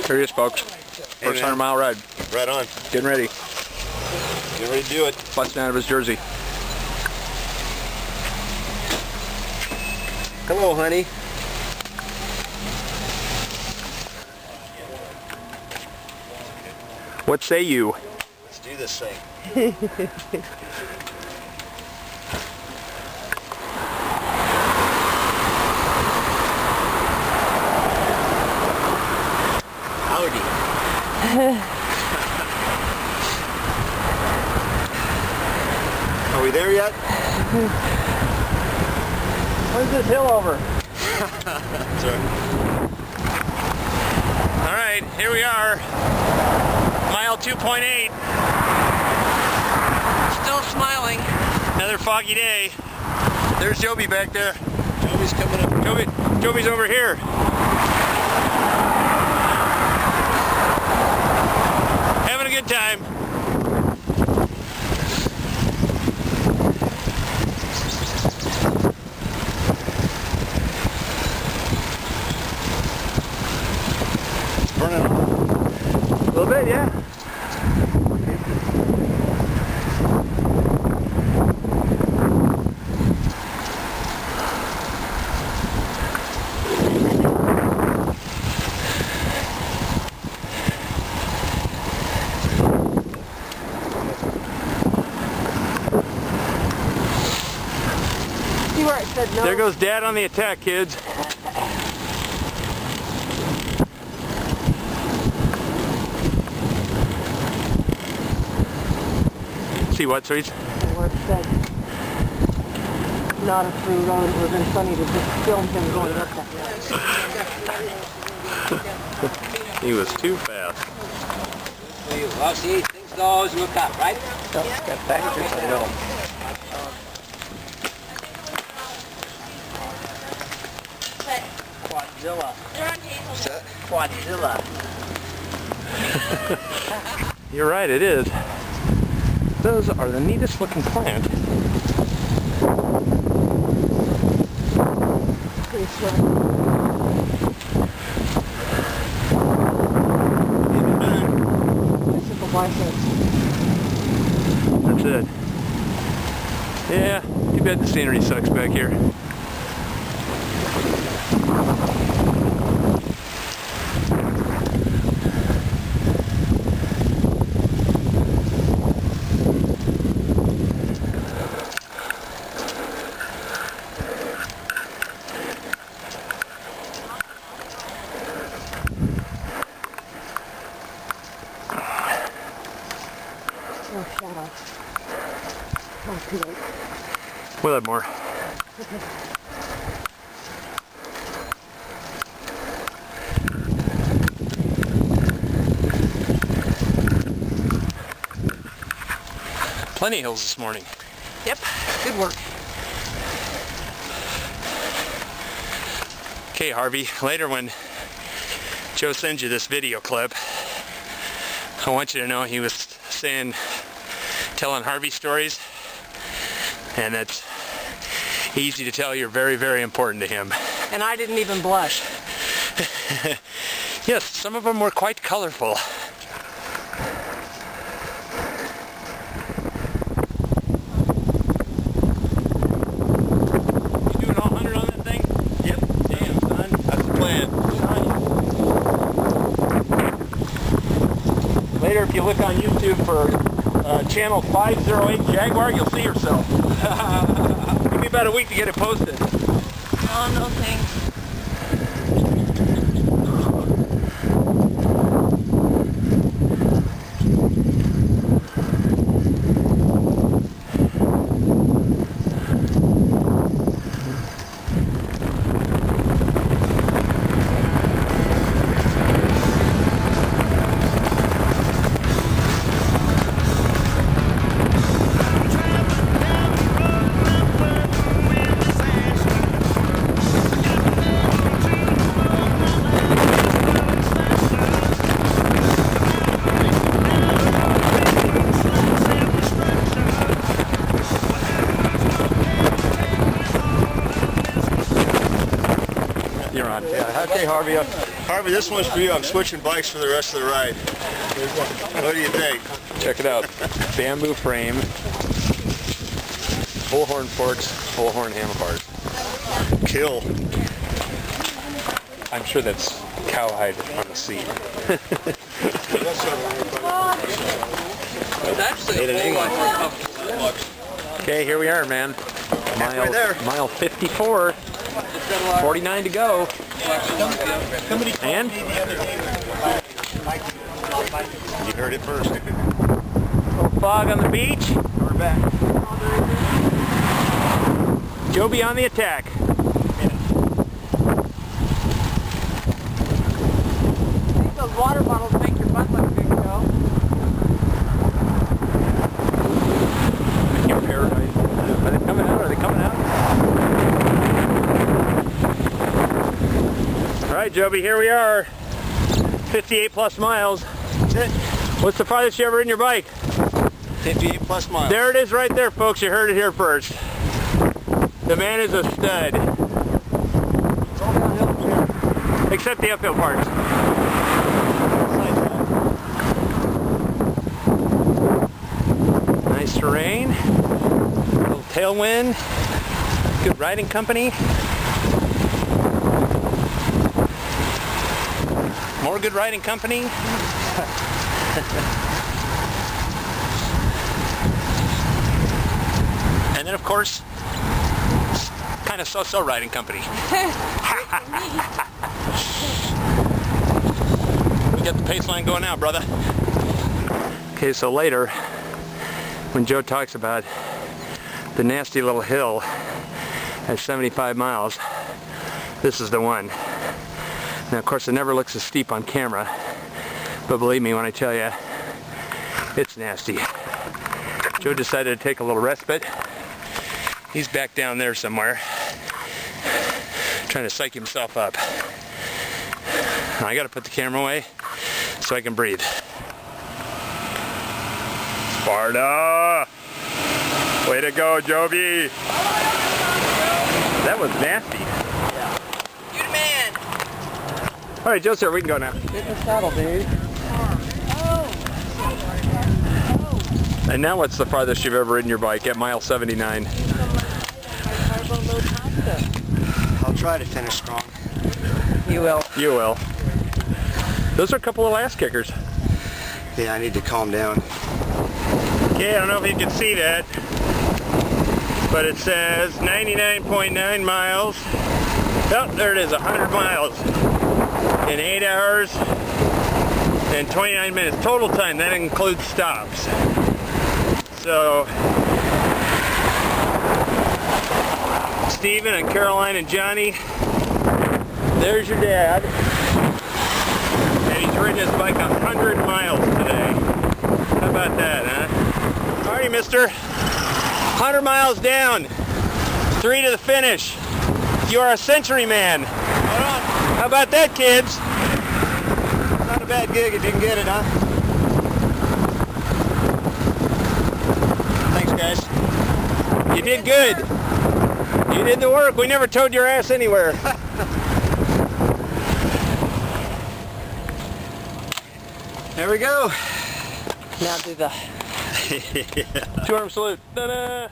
Here he is, folks. First 100-mile ride. Right on. Getting ready. Getting ready to do it. Busting out of his jersey. Hello, honey. What say you? Let's do this thing. Howdy. Are we there yet? Where's this hill over? That's right. Alright, here we are. Mile 2.8. Still smiling. Another foggy day. There's Joby back there. Joby's coming up. Joby's over here. Having a good time. Burning. A little bit, yeah. See where it said no? There goes Dad on the attack, kids. See what, sweets? Where it said not a through road. It would have been funny to just film him going up that way. He was too fast. Well, see, things always look up, right? So, got factors, I know. Quadzilla. What's that? Quadzilla. You're right, it is. Those are the neatest looking plant. Pretty sure. This is the biceps. That's it. Yeah, too bad the scenery sucks back here. Oh, shadow. Oh, too late. We'll have more. Plenty of hills this morning. Yep, good work. Okay, Harvey, later when Joe sends you this video clip, I want you to know he was telling Harvey stories, and that's easy to tell you're very, very important to him. And I didn't even blush. Yes, some of them were quite colorful. You doing all 100 on that thing? Yep. Damn, son. That's the plan. Later, if you look on YouTube for channel 508 Jaguar, you'll see yourself. Give me about a week to get it posted. Oh, no thanks. You're on. Yeah. Okay, Harvey. Harvey, this one's for you. I'm switching bikes for the rest of the ride. What do you think? Check it out. Bamboo frame, full horn forks, full horn handlebars. Kill. I'm sure that's cowhide on the seat. It's actually a full one. Okay, here we are, man. Halfway there. Mile 54. 49 to go. And? You heard it first. Little fog on the beach. We're back. JoeB's on the attack. Those water bottles make your butt look big, though. Your paradise. Are they coming out? Are they coming out? All right, JoeB's, here we are. 58 plus miles. That's it. What's the farthest you ever ridden your bike? 58 plus miles. There it is right there, folks. You heard it here first. The man is a stud. Except the uphill parts. Nice terrain. A little tailwind. Good riding company. More good riding company. And then, of course, kind of so-so riding company. We got the pace line going now, brother. Okay, so later, when Joe talks about the nasty little hill at 75 miles, this is the one. Now, of course, it never looks as steep on camera, but believe me when I tell you, it's nasty. Joe decided to take a little respite. He's back down there somewhere, trying to psych himself up. I gotta put the camera away so I can breathe. Sparta! Way to go, JoeB's! That was nasty. You the man. All right, Joe, sir, we can go now. Get in the saddle, dude. And now what's the farthest you've ever ridden your bike at mile 79? I'll try to finish strong. You will. You will. Those are a couple of ass kickers. Yeah, I need to calm down. Okay, I don't know if you can see that, but it says 99.9 miles. Oh, there it is, 100 miles in 8 hours and 29 minutes. Total time, that includes stops. So, Steven and Caroline and Johnny, there's your dad. And he's ridden his bike 100 miles today. How about that, huh? Alrighty, mister. 100 miles down. 3 to the finish. You are a century man. How about that, kids? Not a bad gig if you can get it, huh? Thanks, guys. You did good. You did the work. We never towed your ass anywhere. There we go. Now do the... Two-arm salute. Ta-da!